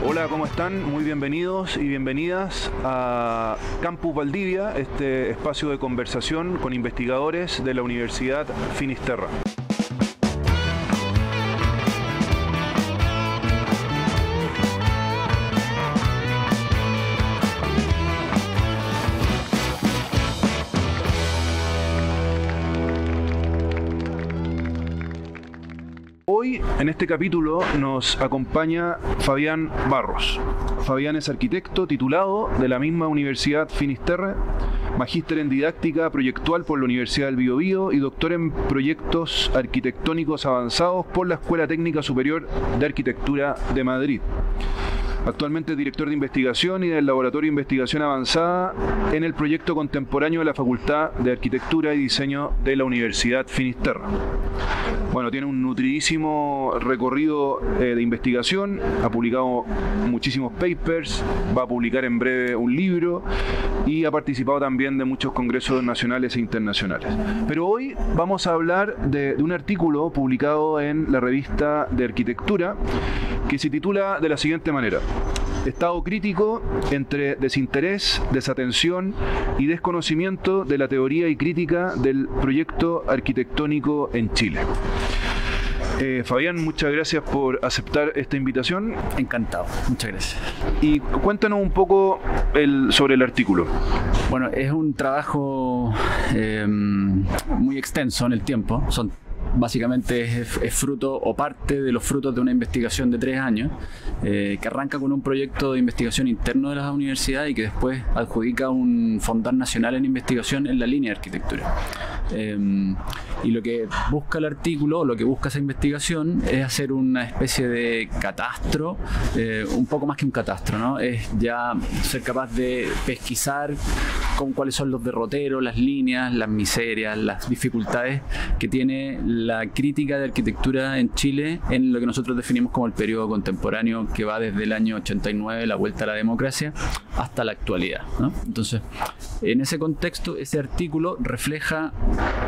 Hola, ¿cómo están? Muy bienvenidos y bienvenidas a Campus Valdivia, este espacio de conversación con investigadores de la Universidad Finisterra. Hoy, en este capítulo, nos acompaña Fabián Barros. Fabián es arquitecto titulado de la misma Universidad Finisterre, magíster en didáctica proyectual por la Universidad del Biobío y doctor en proyectos arquitectónicos avanzados por la Escuela Técnica Superior de Arquitectura de Madrid. Actualmente es director de investigación y del Laboratorio de Investigación Avanzada en el proyecto contemporáneo de la Facultad de Arquitectura y Diseño de la Universidad Finisterra. Bueno, tiene un nutridísimo recorrido de investigación, ha publicado muchísimos papers, va a publicar en breve un libro y ha participado también de muchos congresos nacionales e internacionales. Pero hoy vamos a hablar de un artículo publicado en la revista de Arquitectura que se titula de la siguiente manera: Estado crítico entre desinterés, desatención y desconocimiento de la teoría y crítica del proyecto arquitectónico en Chile. Fabián, muchas gracias por aceptar esta invitación. Encantado, muchas gracias. Y cuéntanos un poco sobre el artículo. Bueno, es un trabajo muy extenso en el tiempo. Básicamente es fruto o parte de los frutos de una investigación de 3 años que arranca con un proyecto de investigación interno de la universidad y que después adjudica un fondar nacional en investigación en la línea de arquitectura. Y lo que busca el artículo, lo que busca esa investigación es hacer una especie de catastro, un poco más que un catastro, ¿no? Es ya ser capaz de pesquisar cuáles son los derroteros, las líneas, las miserias, las dificultades que tiene la crítica de arquitectura en Chile en lo que nosotros definimos como el periodo contemporáneo, que va desde el año 89, la vuelta a la democracia, hasta la actualidad, ¿no? Entonces, en ese contexto, ese artículo refleja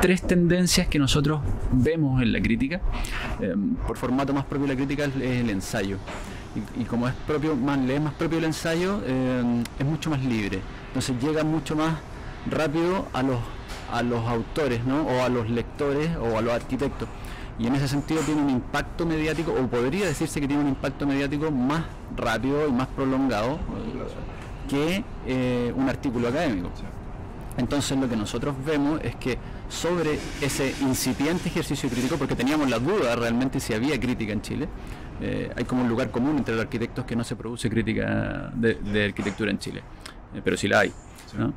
3 tendencias que nosotros vemos en la crítica. Por formato más propio de la crítica es el ensayo. Y como es más propio el ensayo, es mucho más libre. Entonces llega mucho más rápido a los autores, ¿no? O a los lectores o a los arquitectos. Y en ese sentido tiene un impacto mediático, o podría decirse que tiene un impacto mediático más rápido y más prolongado que un artículo académico. Entonces lo que nosotros vemos es que sobre ese incipiente ejercicio crítico, porque teníamos la duda realmente si había crítica en Chile, hay como un lugar común entre los arquitectos que no se produce crítica de arquitectura en Chile, pero sí la hay, ¿no?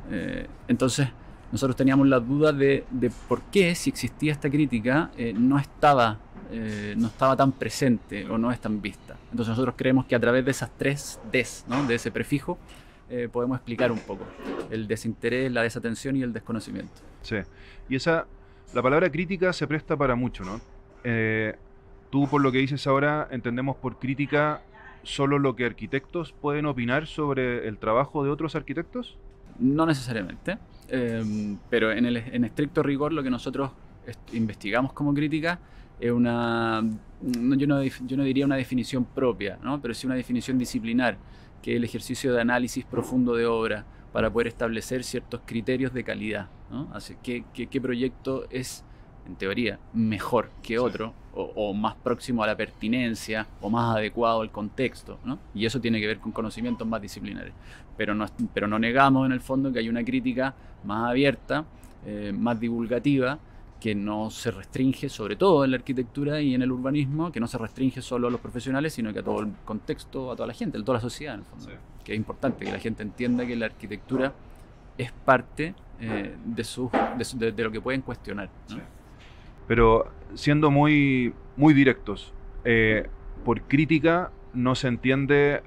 Entonces nosotros teníamos la duda de por qué, si existía esta crítica, no estaba tan presente o no es tan vista. Entonces nosotros creemos que a través de esas 3 Ds, ¿no? De ese prefijo, podemos explicar un poco el desinterés, la desatención y el desconocimiento. Sí, y la palabra crítica se presta para mucho, ¿no? Tú, por lo que dices ahora, entendemos por crítica solo lo que arquitectos pueden opinar sobre el trabajo de otros arquitectos. No necesariamente, pero en estricto rigor lo que nosotros investigamos como crítica es yo no diría una definición propia, ¿no? Pero sí una definición disciplinar, que es el ejercicio de análisis profundo de obra para poder establecer ciertos criterios de calidad, ¿no? Así que qué proyecto es, en teoría, mejor que otro, o más próximo a la pertinencia, o más adecuado al contexto, ¿no? Y eso tiene que ver con conocimientos más disciplinares. Pero no negamos en el fondo que hay una crítica más abierta, más divulgativa, que no se restringe, sobre todo en la arquitectura y en el urbanismo, que no se restringe solo a los profesionales, sino que a todo el contexto, a toda la gente, a toda la sociedad en el fondo. Sí. Que es importante que la gente entienda que la arquitectura es parte de lo que pueden cuestionar, ¿no? Sí. Pero siendo muy, muy directos, por crítica no se entiende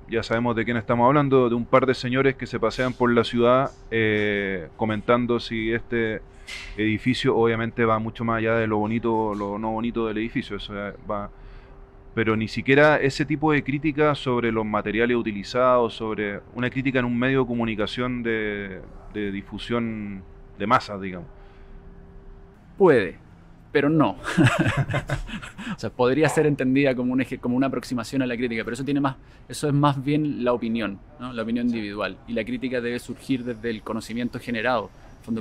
ya sabemos de quién estamos hablando, de un par de señores que se pasean por la ciudad comentando si este edificio obviamente va mucho más allá de lo bonito, lo no bonito del edificio, eso va, pero ni siquiera ese tipo de crítica sobre los materiales utilizados, sobre una crítica en un medio de comunicación de difusión de masas, digamos. Puede, pero no. O sea, podría ser entendida como como una aproximación a la crítica, pero eso es más bien la opinión, ¿no? La opinión individual. Y la crítica debe surgir desde el conocimiento generado,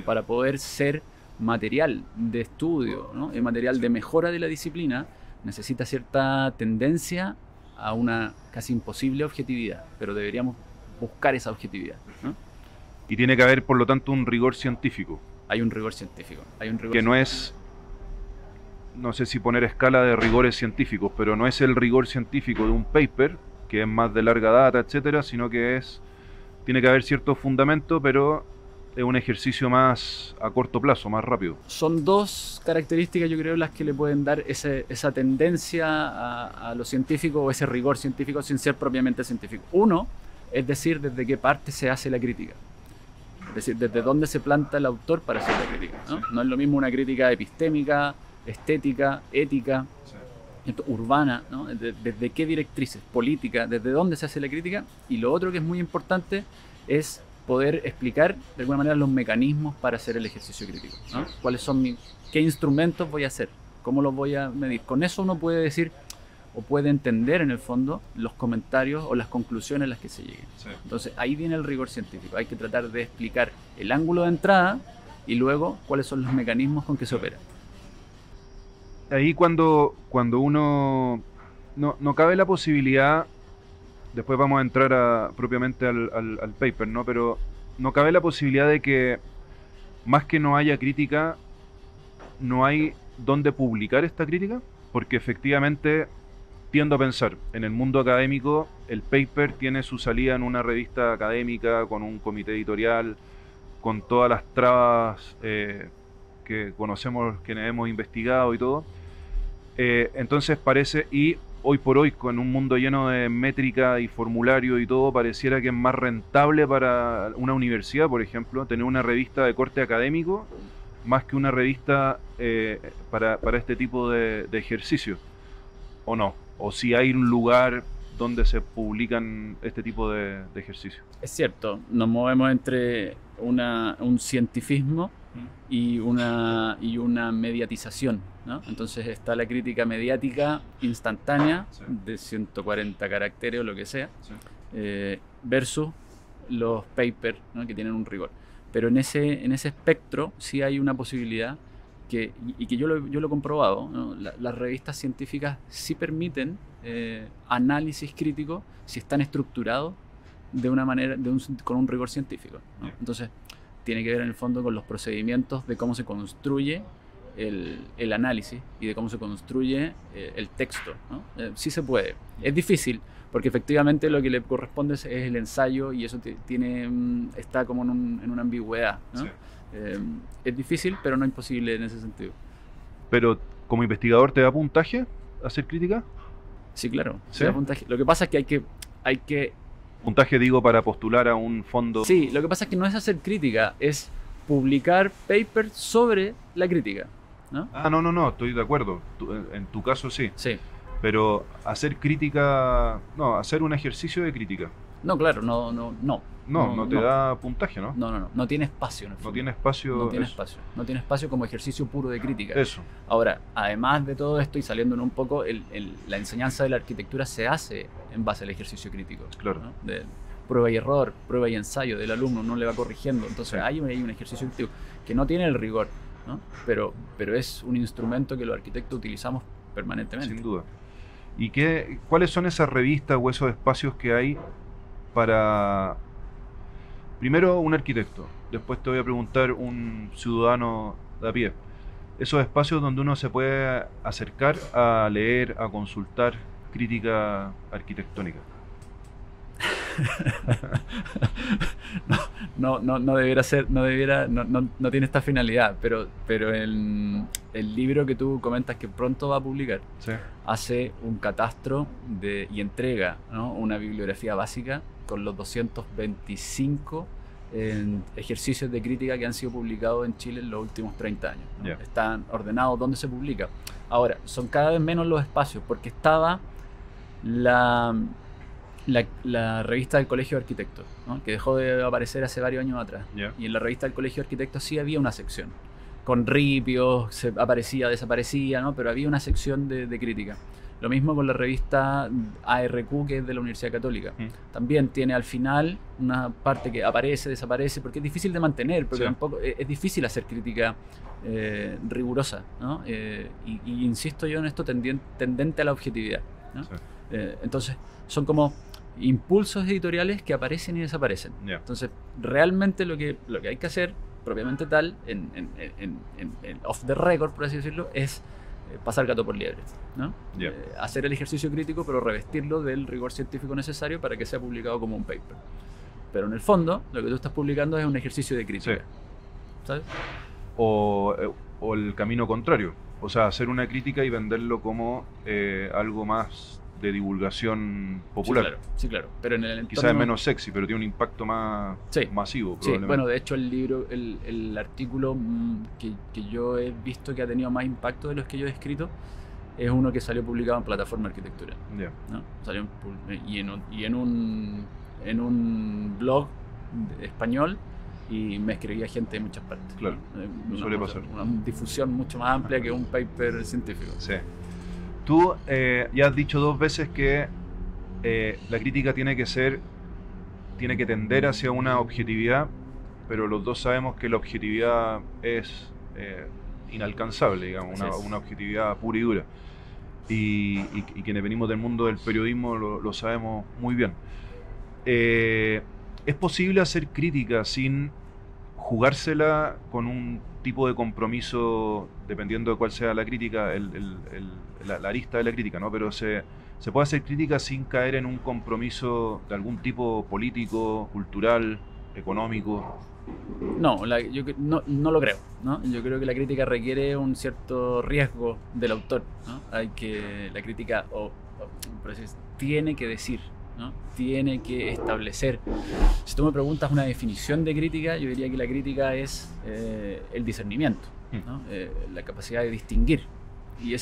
para poder ser material de estudio, ¿no? El material de mejora de la disciplina necesita cierta tendencia a una casi imposible objetividad, pero deberíamos buscar esa objetividad, ¿no? Y tiene que haber, por lo tanto, un rigor científico. Hay un rigor científico. Que no es, no sé si poner escala de rigores científicos, pero no es el rigor científico de un paper, que es más de larga data, etcétera, sino que tiene que haber cierto fundamento, pero es un ejercicio más a corto plazo, más rápido. Son dos características, yo creo, las que le pueden dar esa tendencia a lo científico o ese rigor científico sin ser propiamente científico. Uno, es decir, desde qué parte se hace la crítica. Es decir, desde dónde se planta el autor para hacer la crítica, ¿no? No es lo mismo una crítica epistémica, estética, ética, urbana, ¿no? Desde qué directrices, política, desde dónde se hace la crítica. Y lo otro que es muy importante es poder explicar de alguna manera los mecanismos para hacer el ejercicio crítico, ¿no? ¿Qué instrumentos voy a hacer? ¿Cómo los voy a medir? Con eso uno puede decir o puede entender en el fondo los comentarios o las conclusiones a las que se lleguen. Sí. Entonces ahí viene el rigor científico. Hay que tratar de explicar el ángulo de entrada y luego cuáles son los mecanismos con que se opera. Ahí cuando uno no cabe la posibilidad, después vamos a entrar propiamente al paper, ¿no? Pero no cabe la posibilidad de que más que no haya crítica, no hay dónde publicar esta crítica, porque efectivamente tiendo a pensar, en el mundo académico, el paper tiene su salida en una revista académica, con un comité editorial, con todas las trabas que conocemos, que hemos investigado y todo. Entonces parece, y hoy por hoy, con un mundo lleno de métrica y formulario y todo, pareciera que es más rentable para una universidad, por ejemplo, tener una revista de corte académico, más que una revista para este tipo de ejercicios, ¿o no? O si hay un lugar donde se publican este tipo de ejercicios. Es cierto, nos movemos entre un cientifismo y una mediatización, ¿no? Entonces está la crítica mediática instantánea, sí, de 140 caracteres o lo que sea, sí, versus los papers, ¿no? Que tienen un rigor. Pero en ese espectro sí hay una posibilidad que yo lo he comprobado, ¿no? Las revistas científicas sí permiten análisis crítico si están estructurados de una manera, con un rigor científico, ¿no? Entonces tiene que ver en el fondo con los procedimientos de cómo se construye el análisis y de cómo se construye el texto, ¿no? Sí se puede. Es difícil porque efectivamente lo que le corresponde es el ensayo y eso está como en una ambigüedad, ¿no? Sí. Es difícil, pero no imposible en ese sentido. ¿Pero como investigador te da puntaje hacer crítica? Sí, claro. ¿Sí? Da puntaje. Lo que pasa es que hay que... Puntaje, digo, para postular a un fondo... Sí, lo que pasa es que no es hacer crítica, es publicar papers sobre la crítica, ¿no? Ah, no, estoy de acuerdo. En tu caso sí. Sí. Pero hacer crítica... No, hacer un ejercicio de crítica. No, claro, no te da puntaje, ¿no? No tiene espacio en el fondo. No tiene espacio. No tiene espacio como ejercicio puro de crítica. Eso. Ahora, además de todo esto y saliéndonos un poco, la enseñanza de la arquitectura se hace en base al ejercicio crítico. Claro. ¿No? De prueba y error, prueba y ensayo del alumno, no le va corrigiendo. Entonces sí, hay un ejercicio crítico que no tiene el rigor, ¿no? Pero es un instrumento que los arquitectos utilizamos permanentemente. Sin duda. ¿Y cuáles son esas revistas o esos espacios que hay para, primero, un arquitecto, después te voy a preguntar un ciudadano de a pie, esos espacios donde uno se puede acercar a leer, a consultar crítica arquitectónica? No debiera ser, no tiene esta finalidad, pero el libro que tú comentas que pronto va a publicar, sí, hace un catastro y entrega, ¿no? Una bibliografía básica con los 225 ejercicios de crítica que han sido publicados en Chile en los últimos 30 años, ¿no? Yeah. Están ordenados dónde se publica. Ahora, son cada vez menos los espacios, porque estaba la revista del Colegio de Arquitectos, ¿no? Que dejó de aparecer hace varios años atrás. Yeah. Y en la revista del Colegio de Arquitectos sí había una sección con ripios, se aparecía, desaparecía, ¿no? Pero había una sección de crítica. Lo mismo con la revista ARQ, que es de la Universidad Católica. También tiene al final una parte que aparece, desaparece, porque es difícil de mantener, porque tampoco es difícil hacer crítica rigurosa, ¿no? Y insisto yo en esto, tendente a la objetividad, ¿no? Entonces, son como impulsos editoriales que aparecen y desaparecen. Entonces, realmente lo que hay que hacer, propiamente tal, en off the record, por así decirlo, es pasar gato por liebre, ¿no? Hacer el ejercicio crítico, pero revestirlo del rigor científico necesario para que sea publicado como un paper. Pero en el fondo, lo que tú estás publicando es un ejercicio de crítica. ¿Sabes? O el camino contrario. O sea, hacer una crítica y venderlo como algo más de divulgación popular. Sí, claro. Pero en el entorno... Quizás es menos sexy, pero tiene un impacto más masivo, probablemente. Bueno, de hecho el libro, el artículo que yo he visto que ha tenido más impacto de los que yo he escrito es uno que salió publicado en Plataforma Arquitectura. ¿No? Salió en un blog español, y me escribía gente de muchas partes. Claro, suele pasar. Una difusión mucho más amplia que un paper científico. Sí. Tú ya has dicho 2 veces que la crítica tiene que tender hacia una objetividad, pero los dos sabemos que la objetividad es inalcanzable, digamos, una objetividad pura y dura. Y quienes venimos del mundo del periodismo lo sabemos muy bien. ¿Es posible hacer crítica sin jugársela con un tipo de compromiso, dependiendo de cuál sea la crítica, la arista de la crítica, ¿no? Pero se puede hacer crítica sin caer en un compromiso de algún tipo político, cultural, económico? No, yo no lo creo, ¿no? Yo creo que la crítica requiere un cierto riesgo del autor, ¿no? La crítica tiene que decir, ¿no? Tiene que establecer. Si tú me preguntas una definición de crítica, yo diría que la crítica es el discernimiento, ¿no? La capacidad de distinguir. Y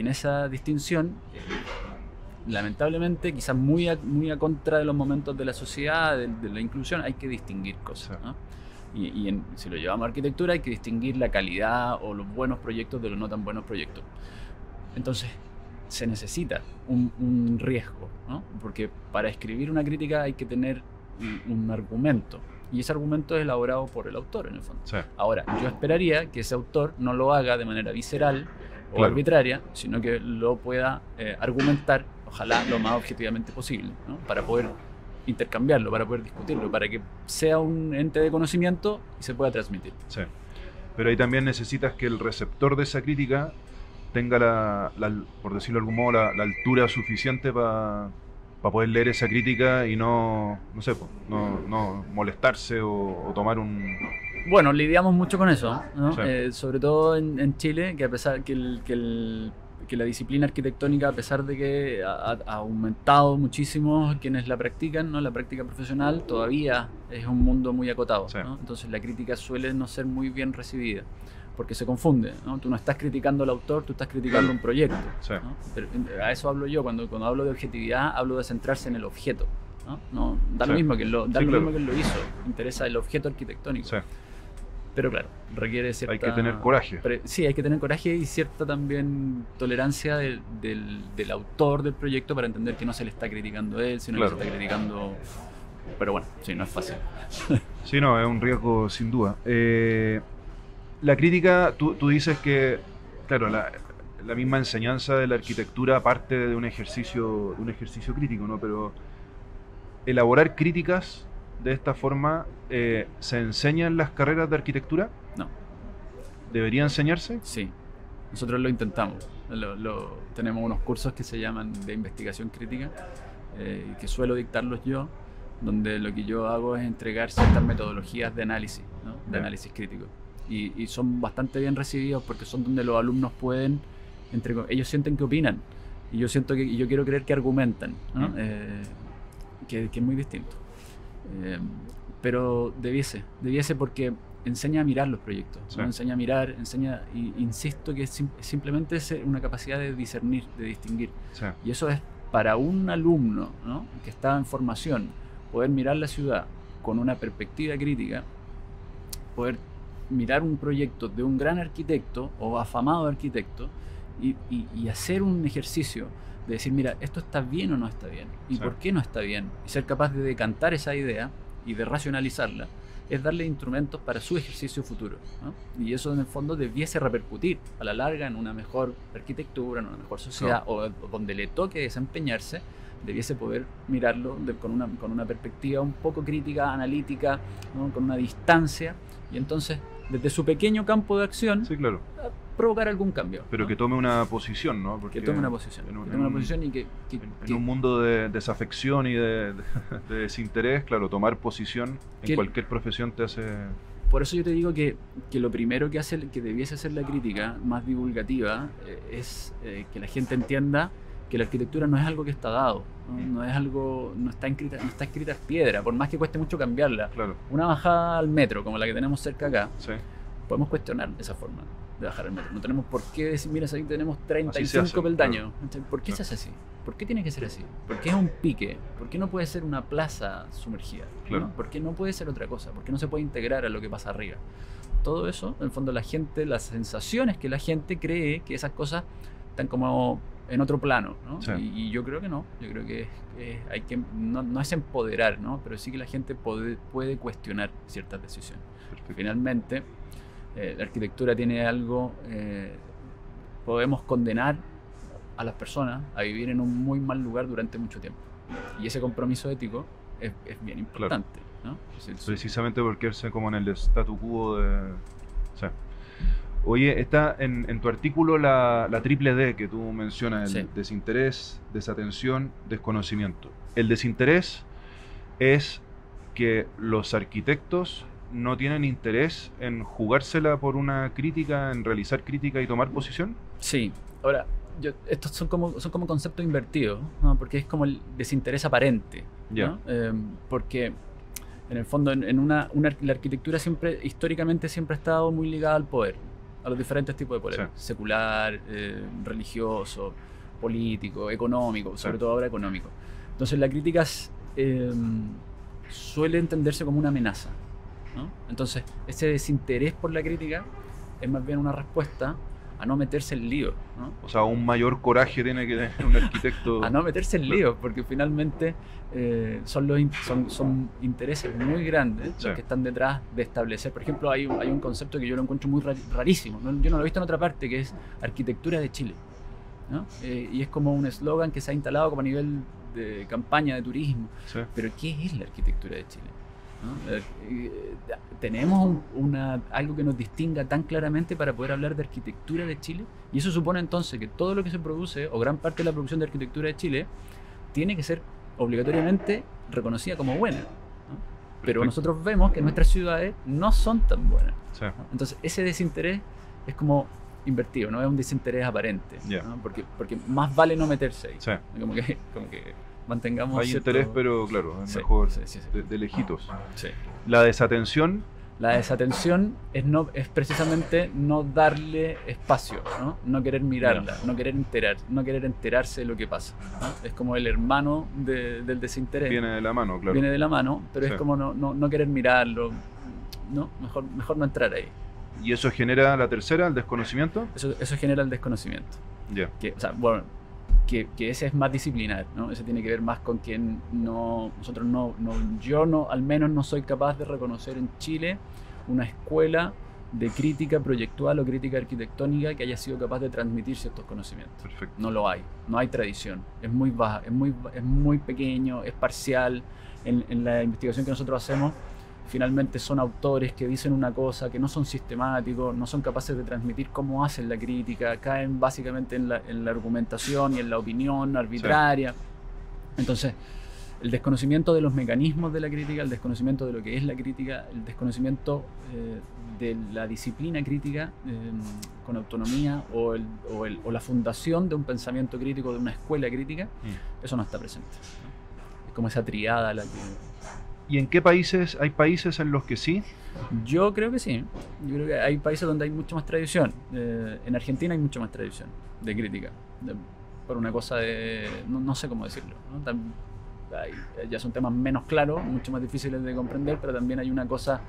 en esa distinción, lamentablemente, quizás muy a contra de los momentos de la sociedad, de la inclusión, hay que distinguir cosas, ¿no? Si lo llevamos a arquitectura, hay que distinguir la calidad o los buenos proyectos de los no tan buenos proyectos. Entonces, se necesita un riesgo, ¿no? Porque para escribir una crítica hay que tener un argumento, y ese argumento es elaborado por el autor, en el fondo. Ahora, yo esperaría que ese autor no lo haga de manera visceral o arbitraria, sino que lo pueda argumentar, ojalá lo más objetivamente posible, ¿no? Para poder intercambiarlo, para poder discutirlo, para que sea un ente de conocimiento y se pueda transmitir. Sí. Pero ahí también necesitas que el receptor de esa crítica tenga por decirlo de algún modo, la altura suficiente para poder leer esa crítica y no molestarse o tomar un... Bueno, lidiamos mucho con eso, ¿no? Sobre todo en Chile, que a pesar que la disciplina arquitectónica, a pesar de que ha aumentado muchísimo quienes la practican, ¿no? La práctica profesional todavía es un mundo muy acotado, ¿no? Entonces la crítica suele no ser muy bien recibida, porque se confunde, ¿no? Tú no estás criticando al autor, tú estás criticando un proyecto, ¿no? Pero a eso hablo yo, cuando hablo de objetividad, hablo de centrarse en el objeto, ¿no? Da lo mismo que mismo que lo hizo, interesa el objeto arquitectónico. Pero claro, requiere cierta... Hay que tener coraje. Sí, hay que tener coraje y cierta también tolerancia del autor del proyecto para entender que no se le está criticando a él, sino que se está criticando... Pero bueno, sí, no es fácil. Sí, no, es un riesgo sin duda. La crítica, tú dices que, claro, la misma enseñanza de la arquitectura parte de un ejercicio crítico, ¿no? Pero elaborar críticas de esta forma, ¿se enseña en las carreras de arquitectura? No. ¿Debería enseñarse? Sí, nosotros lo intentamos. Tenemos unos cursos que se llaman de investigación crítica, que suelo dictarlos yo, donde lo que yo hago es entregar ciertas metodologías de análisis, ¿no? De análisis crítico. Y son bastante bien recibidos porque son donde los alumnos pueden, ellos sienten que opinan, y yo quiero creer que argumentan, ¿no? Que es muy distinto. Pero debiese porque enseña a mirar los proyectos, ¿no? Enseña a mirar, y insisto que es simplemente una capacidad de discernir, de distinguir. Y eso es para un alumno, ¿no? Que está en formación, poder mirar la ciudad con una perspectiva crítica, poder mirar un proyecto de un gran arquitecto o afamado arquitecto y hacer un ejercicio de decir, mira, esto está bien o no está bien, y por qué no está bien, y ser capaz de decantar esa idea y de racionalizarla, es darle instrumentos para su ejercicio futuro, ¿no? Y eso en el fondo debiese repercutir a la larga en una mejor arquitectura, en una mejor sociedad, o donde le toque desempeñarse, debiese poder mirarlo con una perspectiva un poco crítica, analítica, ¿no? Con una distancia, y entonces desde su pequeño campo de acción, sí, claro, provocar algún cambio. Pero, ¿no?, que tome una posición, ¿no? Porque que tome una posición. En un mundo de desafección y de desinterés, claro, tomar posición en cualquier profesión te hace... Por eso yo te digo que lo primero que debiese hacer la crítica más divulgativa es que la gente entienda que la arquitectura no es algo que está dado, no es algo, no está escrita en piedra, por más que cueste mucho cambiarla. Claro. Una bajada al metro, como la que tenemos cerca acá, sí, podemos cuestionar esa forma de bajar al metro. No tenemos por qué decir, mira, ahí tenemos 35 peldaños. Claro. ¿Por qué se hace así? ¿Por qué tiene que ser así? ¿Por qué es un pique? ¿Por qué no puede ser una plaza sumergida? Claro. ¿No? ¿Por qué no puede ser otra cosa? ¿Por qué no se puede integrar a lo que pasa arriba? Todo eso, en el fondo, la gente, las sensaciones que la gente cree que esas cosas están como en otro plano, ¿no? Sí. Y yo creo que no. Yo creo que hay que no es empoderar, ¿no? Pero sí que la gente puede cuestionar ciertas decisiones. Perfecto. Finalmente, la arquitectura tiene algo, podemos condenar a las personas a vivir en un muy mal lugar durante mucho tiempo. Y ese compromiso ético es bien importante, claro, ¿no? Precisamente porque es como en el statu quo de... O sea, oye, está en tu artículo la triple D que tú mencionas, el desinterés, desatención, desconocimiento. El desinterés es que los arquitectos no tienen interés en jugársela por una crítica, en realizar crítica y tomar posición. Sí, ahora, estos son como conceptos invertidos, ¿no? Porque es como el desinterés aparente, ¿no? Porque en el fondo la arquitectura históricamente siempre ha estado muy ligada al poder, a los diferentes tipos de poder, secular, religioso, político, económico, sobre todo ahora económico. Entonces la crítica suele entenderse como una amenaza, ¿no? Entonces ese desinterés por la crítica es más bien una respuesta a no meterse en lío, ¿no? O sea, un mayor coraje tiene que tener un arquitecto. A no meterse en lío, porque finalmente son intereses muy grandes los que están detrás de establecer. Por ejemplo, hay un concepto que yo lo encuentro muy rarísimo, ¿no? Yo no lo he visto en otra parte, que es arquitectura de Chile, ¿no? Y es como un eslogan que se ha instalado como a nivel de campaña de turismo. Sí. Pero ¿qué es la arquitectura de Chile? ¿No? Tenemos algo que nos distinga tan claramente para poder hablar de arquitectura de Chile, y eso supone entonces que todo lo que se produce, o gran parte de la producción de arquitectura de Chile, tiene que ser obligatoriamente reconocida como buena, ¿no? Pero nosotros vemos que nuestras ciudades no son tan buenas, ¿no? Entonces ese desinterés es como invertido, no es un desinterés aparente, ¿no? Porque más vale no meterse ahí, como que mantengamos hay interés, pero claro, es mejor de lejitos. La desatención es precisamente no darle espacio, ¿no? No querer mirarla, no querer enterarse de lo que pasa, ¿no? Es como el hermano del desinterés. Viene de la mano, claro. Viene de la mano, pero es como no querer mirarlo, ¿no? Mejor no entrar ahí. ¿Y eso genera la tercera, el desconocimiento? Eso genera el desconocimiento. O sea, bueno, que ese es más disciplinar, ¿no? Ese tiene que ver más con que yo al menos no soy capaz de reconocer en Chile una escuela de crítica proyectual o crítica arquitectónica que haya sido capaz de transmitir ciertos conocimientos. Perfecto. No lo hay, no hay tradición, es muy baja, es muy pequeño, es parcial. En la investigación que nosotros hacemos, finalmente son autores que dicen una cosa, que no son sistemáticos, no son capaces de transmitir cómo hacen la crítica, caen básicamente en la argumentación y en la opinión arbitraria. Entonces, el desconocimiento de los mecanismos de la crítica, el desconocimiento de lo que es la crítica, el desconocimiento de la disciplina crítica con autonomía o la fundación de un pensamiento crítico, de una escuela crítica, eso no está presente, ¿no? Es como esa triada la que... ¿Y en qué países? ¿Hay países en los que sí? Yo creo que sí. Yo creo que hay países donde hay mucha más tradición. En Argentina hay mucha más tradición de crítica. Por una cosa de... No sé cómo decirlo, ¿no? Ya son temas menos claros, mucho más difíciles de comprender, pero también hay una cosa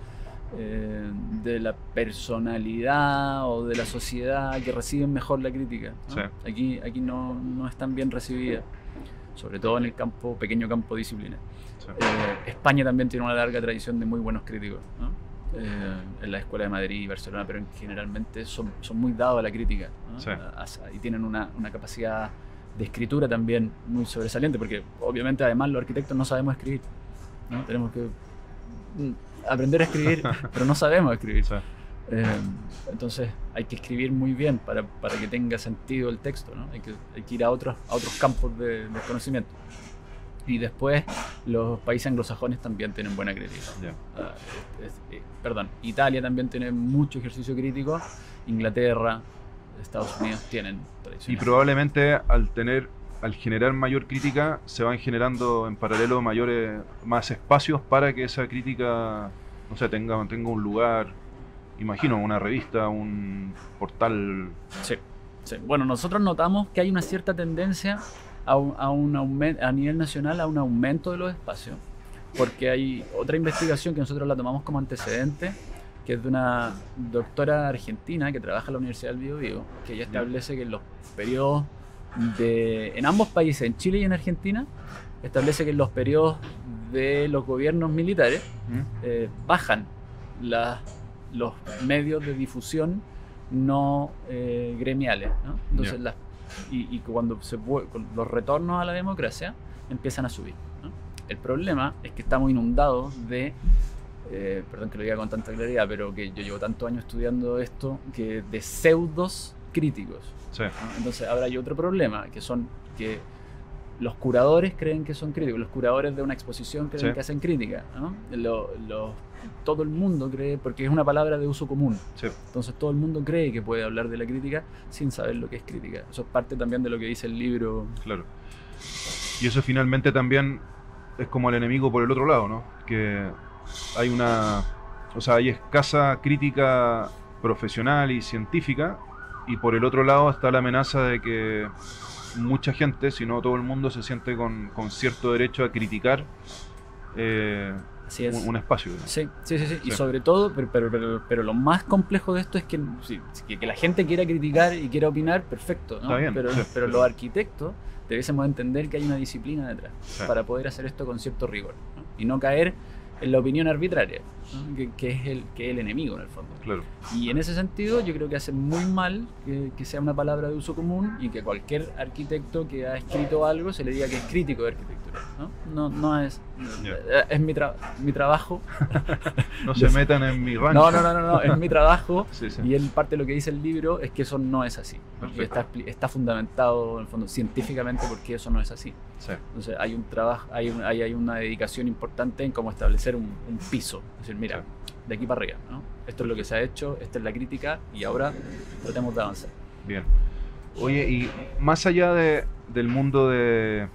de la personalidad o de la sociedad que reciben mejor la crítica, ¿no? Sí. Aquí no es tan bien recibida, sobre todo en el pequeño campo disciplina. Sí. España también tiene una larga tradición de muy buenos críticos, ¿no? En la Escuela de Madrid y Barcelona, pero generalmente son muy dados a la crítica, ¿no? Sí. Y tienen una capacidad de escritura también muy sobresaliente, porque obviamente además los arquitectos no sabemos escribir, ¿no? Tenemos que aprender a escribir, pero no sabemos escribir. Sí. Entonces hay que escribir muy bien para que tenga sentido el texto, ¿no? Hay que ir a otros campos de conocimiento. Y después los países anglosajones también tienen buena crítica. Yeah. Italia también tiene mucho ejercicio crítico, Inglaterra, Estados Unidos tienen tradición. Y probablemente al generar mayor crítica se van generando en paralelo más espacios para que esa crítica, no sé, tenga un lugar, imagino, una revista, un portal. Sí. Bueno, nosotros notamos que hay una cierta tendencia a nivel nacional a un aumento de los espacios, porque hay otra investigación que nosotros la tomamos como antecedente, que es de una doctora argentina que trabaja en la Universidad del Biobío, que ella establece que en los periodos en ambos países, en Chile y en Argentina, establece que en los periodos de los gobiernos militares bajan los medios de difusión no gremiales, ¿no? Entonces y cuando los retornos a la democracia empiezan a subir, ¿no? El problema es que estamos inundados de perdón que lo diga con tanta claridad, pero que yo llevo tantos años estudiando esto, que de pseudos críticos. Sí. ¿No? Entonces ahora hay otro problema, que los curadores creen que son críticos, los curadores de una exposición creen que hacen crítica, ¿no? Todo el mundo cree, porque es una palabra de uso común. Sí. Entonces todo el mundo cree que puede hablar de la crítica sin saber lo que es crítica. Eso es parte también de lo que dice el libro. Claro. Y eso finalmente también es como el enemigo por el otro lado, ¿no? Que hay escasa crítica profesional y científica, y por el otro lado está la amenaza de que mucha gente, si no todo el mundo, se siente con cierto derecho a criticar un espacio, ¿no? Sí. Y sobre todo, pero lo más complejo de esto es que la gente quiera criticar y quiera opinar, perfecto, ¿no? Está bien, pero los arquitectos debiésemos entender que hay una disciplina detrás para poder hacer esto con cierto rigor, ¿no? Y no caer en la opinión arbitraria, ¿no? que es el enemigo en el fondo. Claro. Y en ese sentido yo creo que hace muy mal que sea una palabra de uso común y que cualquier arquitecto que ha escrito algo se le diga que es crítico de arquitectura, ¿no? No es... Es mi trabajo. No se metan en mi rancho. No, es mi trabajo. Sí. Y parte de lo que dice el libro es que eso no es así. Y está fundamentado en el fondo científicamente porque eso no es así. Sí. Entonces hay un trabajo, hay una dedicación importante en cómo establecer un piso. Es decir, mira, de aquí para arriba, ¿no? Esto es lo que se ha hecho, esta es la crítica y ahora tratemos de avanzar. Bien. Oye, y más allá del mundo de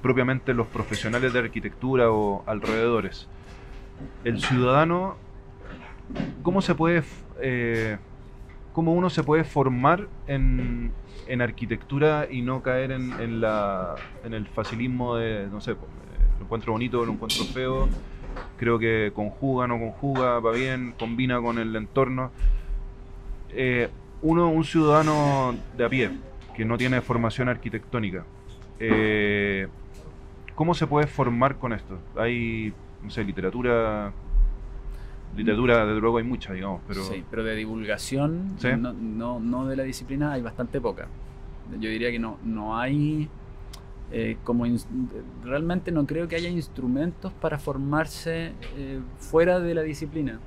propiamente los profesionales de arquitectura o alrededores, el ciudadano, ¿cómo uno se puede formar en arquitectura y no caer en el facilismo de, no sé, lo encuentro bonito, lo encuentro feo, creo que conjuga, no conjuga, va bien, combina con el entorno? Un ciudadano de a pie, que no tiene formación arquitectónica, ¿cómo se puede formar con esto? Hay, no sé, literatura, desde luego hay mucha, digamos, pero... Sí, pero de divulgación, ¿sí? no de la disciplina, hay bastante poca. Yo diría que no hay... realmente no creo que haya instrumentos para formarse fuera de la disciplina.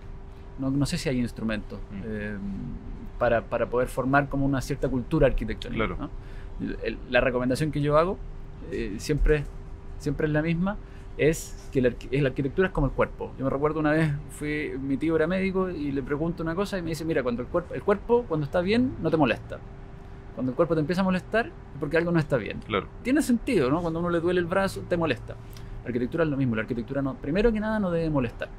No sé si hay instrumentos para poder formar como una cierta cultura arquitectónica, claro. ¿no? La recomendación que yo hago siempre es la misma, es que la arquitectura es como el cuerpo. Yo me recuerdo una vez, mi tío era médico y le pregunto una cosa y me dice, mira, cuando el cuerpo cuando está bien no te molesta. Cuando el cuerpo te empieza a molestar es porque algo no está bien. Claro. Tiene sentido, ¿no? Cuando a uno le duele el brazo, te molesta. La arquitectura es lo mismo. La arquitectura primero que nada no debe molestar.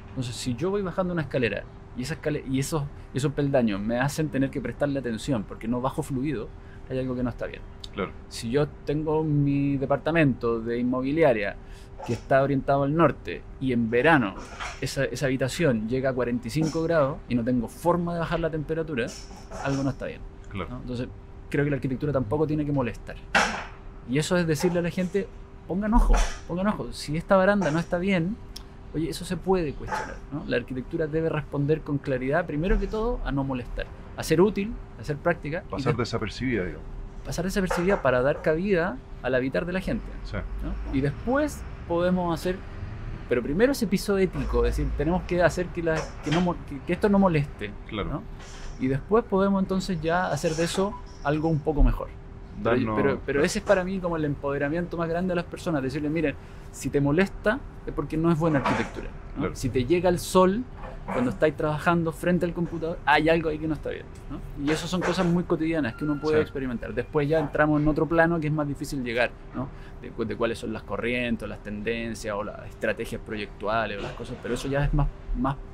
Entonces, si yo voy bajando una escalera y esos peldaños me hacen tener que prestarle atención porque no bajo fluido, hay algo que no está bien. Claro. Si yo tengo mi departamento de inmobiliaria que está orientado al norte y en verano esa habitación llega a 45 grados y no tengo forma de bajar la temperatura, algo no está bien. Claro. ¿no? Entonces, creo que la arquitectura tampoco tiene que molestar. Y eso es decirle a la gente, pongan ojo. Si esta baranda no está bien, oye, eso se puede cuestionar, ¿no? La arquitectura debe responder con claridad, primero que todo, a no molestar, a ser útil, a ser práctica. Pasar desapercibida, digamos. Pasar desapercibida para dar cabida al habitar de la gente. Sí. ¿no? Y después podemos hacer, pero primero ese piso ético, es decir, tenemos que hacer que esto no moleste. Claro. ¿no? Y después podemos entonces ya hacer de eso algo un poco mejor. Pero ese es para mí como el empoderamiento más grande de las personas, decirle, miren, si te molesta es porque no es buena arquitectura. ¿no? Claro. Si te llega el sol cuando estáis trabajando frente al computador, hay algo ahí que no está bien. ¿no? Y eso son cosas muy cotidianas que uno puede experimentar. Después ya entramos en otro plano que es más difícil llegar, ¿no? de cuáles son las corrientes, o las tendencias, o las estrategias proyectuales, o las cosas, pero eso ya es más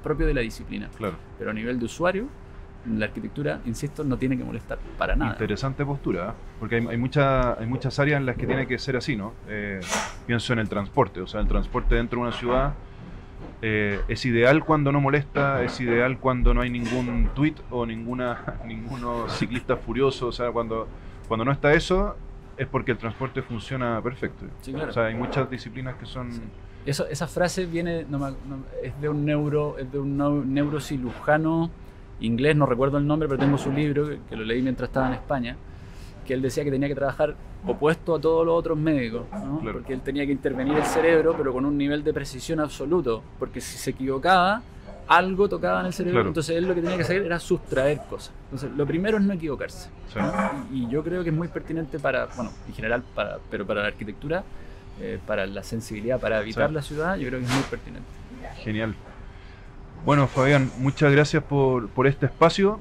propio de la disciplina. Claro. Pero a nivel de usuario, la arquitectura, insisto, no tiene que molestar para nada. Interesante postura, ¿eh? Porque hay muchas áreas en las que tiene que ser así, ¿no? Pienso en el transporte, o sea, el transporte dentro de una ciudad es ideal cuando no molesta, es ideal cuando no hay ningún tweet o ninguno ciclista furioso, o sea, cuando no está eso, es porque el transporte funciona perfecto. Sí, claro. O sea, hay muchas disciplinas que son... Sí. Esa frase viene, es de un neurocirujano inglés, no recuerdo el nombre, pero tengo su libro, que lo leí mientras estaba en España, que él decía que tenía que trabajar opuesto a todos los otros médicos, ¿no? Claro. Porque él tenía que intervenir el cerebro, pero con un nivel de precisión absoluto, porque si se equivocaba, algo tocaba en el cerebro, claro. Entonces él lo que tenía que hacer era sustraer cosas. Entonces lo primero es no equivocarse. Sí. ¿no? Y yo creo que es muy pertinente en general, pero para la arquitectura, para la sensibilidad, para habitar la ciudad, yo creo que es muy pertinente. Genial. Bueno, Fabián, muchas gracias por este espacio.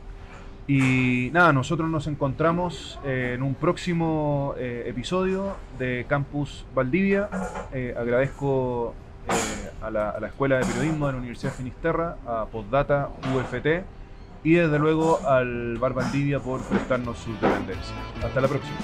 Y nada, nosotros nos encontramos en un próximo episodio de Campus Valdivia. Agradezco a la Escuela de Periodismo de la Universidad de Finisterra, a Postdata UFT y desde luego al Bar Valdivia por prestarnos sus dependencias. Hasta la próxima.